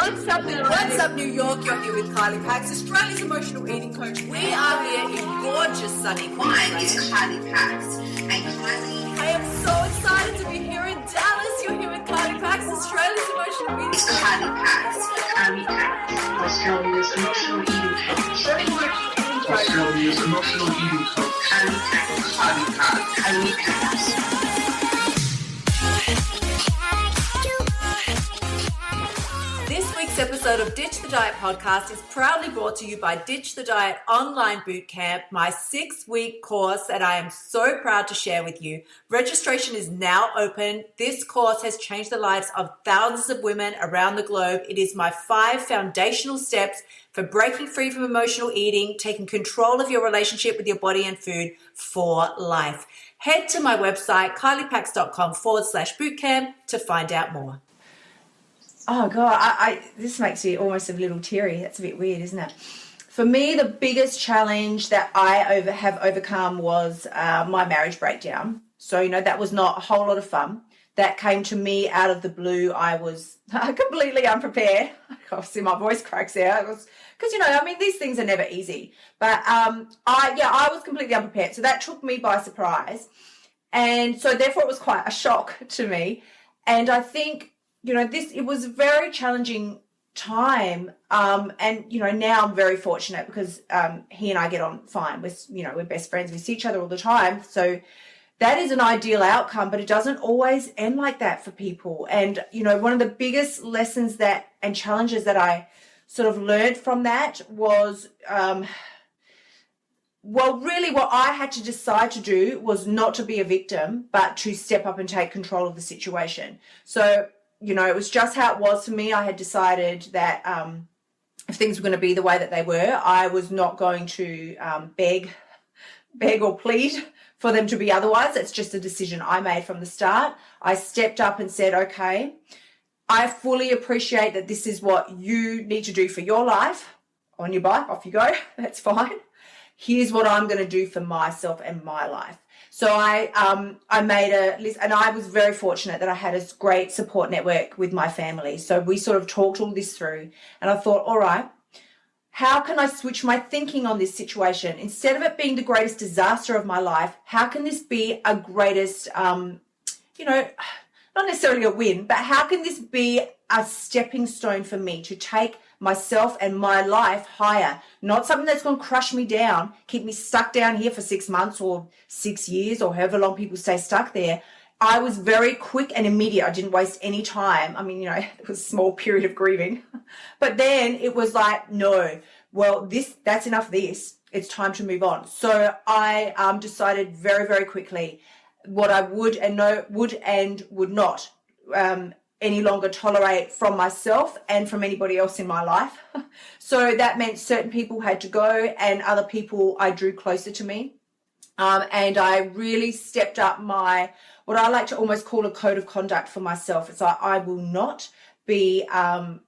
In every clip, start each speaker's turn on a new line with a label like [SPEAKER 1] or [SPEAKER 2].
[SPEAKER 1] What's up,
[SPEAKER 2] What's up, New York? You're here with Kylie Pax, Australia's emotional eating coach. We are here in gorgeous sunny Queensland.
[SPEAKER 3] Mine is Kylie Pax, and Kylie.
[SPEAKER 2] I am so excited to be here in Dallas. You're here with Kylie Pax, Australia's emotional eating
[SPEAKER 3] It's
[SPEAKER 2] coach.
[SPEAKER 3] Kylie Pax, Kylie Pax, Australia's emotional eating coach. Australia's emotional eating coach. Kylie Pax, Kylie Pax, Kylie Pax.
[SPEAKER 2] This week's episode of Ditch the Diet podcast is proudly brought to you by Ditch the Diet Online Bootcamp, my 6-week course that I am so proud to share with you. Registration is now open. This course has changed the lives of thousands of women around the globe. It is my 5 foundational steps for breaking free from emotional eating, taking control of your relationship with your body and food for life. Head to my website, kyliepax.com/bootcamp to find out more.
[SPEAKER 1] Oh God, this makes me almost a little teary. That's a bit weird, isn't it? For me, the biggest challenge that I have overcome was my marriage breakdown. So, that was not a whole lot of fun. That came to me out of the blue. I was completely unprepared. Obviously, my voice cracks out. Because, these things are never easy. But I was completely unprepared. So that took me by surprise. And so therefore, it was quite a shock to me. And I think, it was a very challenging time. And now I'm very fortunate because he and I get on fine. We're best friends. We see each other all the time. So that is an ideal outcome, but it doesn't always end like that for people. And, one of the biggest lessons and challenges that I sort of learned from that was, really what I had to decide to do was not to be a victim, but to step up and take control of the situation. So, it was just how it was for me. I had decided that if things were going to be the way that they were, I was not going to beg or plead for them to be otherwise. That's just a decision I made from the start. I stepped up and said, okay, I fully appreciate that this is what you need to do for your life. On your bike, off you go. That's fine. Here's what I'm going to do for myself and my life. So I made a list, and I was very fortunate that I had a great support network with my family. So we sort of talked all this through, and I thought, all right, how can I switch my thinking on this situation? Instead of it being the greatest disaster of my life, how can this be a greatest, not necessarily a win, but how can this be a stepping stone for me to take myself and my life higher? Not something that's going to crush me down, keep me stuck down here for 6 months or 6 years or however long people stay stuck there. I was very quick and immediate. I didn't waste any time. It was a small period of grieving. But then it was like, no, well, that's enough of this. It's time to move on. So I decided very, very quickly what I would and would not any longer tolerate from myself and from anybody else in my life. So that meant certain people had to go and other people I drew closer to me. And I really stepped up what I like to almost call a code of conduct for myself. It's like, I will not be, I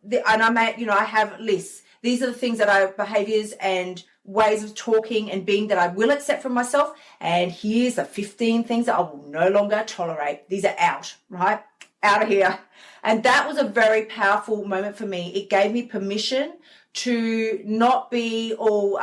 [SPEAKER 1] have lists. These are the things behaviors and ways of talking and being that I will accept from myself. And here's the 15 things that I will no longer tolerate. These are out, right? Out of here. And that was a very powerful moment for me. It gave me permission to not be all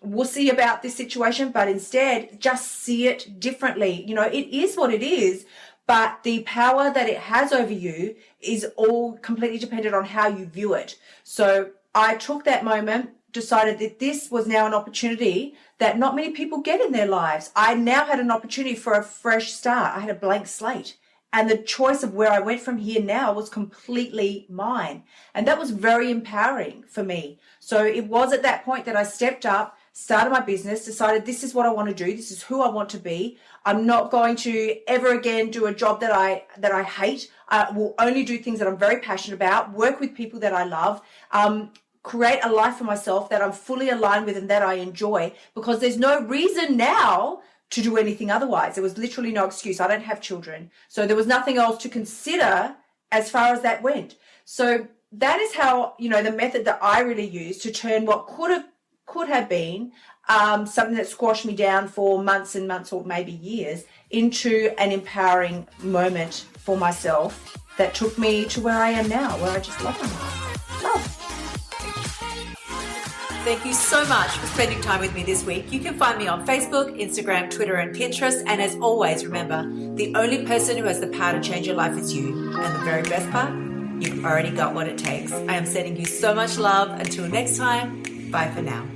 [SPEAKER 1] wussy about this situation, but instead just see it differently. It is what it is, but the power that it has over you is all completely dependent on how you view it. So I took that moment, decided that this was now an opportunity that not many people get in their lives. I now had an opportunity for a fresh start. I had a blank slate. And the choice of where I went from here now was completely mine. And that was very empowering for me. So it was at that point that I stepped up, started my business, decided this is what I want to do. This is who I want to be. I'm not going to ever again do a job that I hate. I will only do things that I'm very passionate about, work with people that I love, create a life for myself that I'm fully aligned with and that I enjoy, because there's no reason now to do anything otherwise. There was literally no excuse. I don't have children. So there was nothing else to consider as far as that went. So that is how, the method that I really used to turn what could have been something that squashed me down for months and months or maybe years into an empowering moment for myself that took me to where I am now, where I just love my life. Love.
[SPEAKER 2] Thank you so much for spending time with me this week. You can find me on Facebook, Instagram, Twitter, and Pinterest. And as always, remember, the only person who has the power to change your life is you. And the very best part, you've already got what it takes. I am sending you so much love. Until next time, bye for now.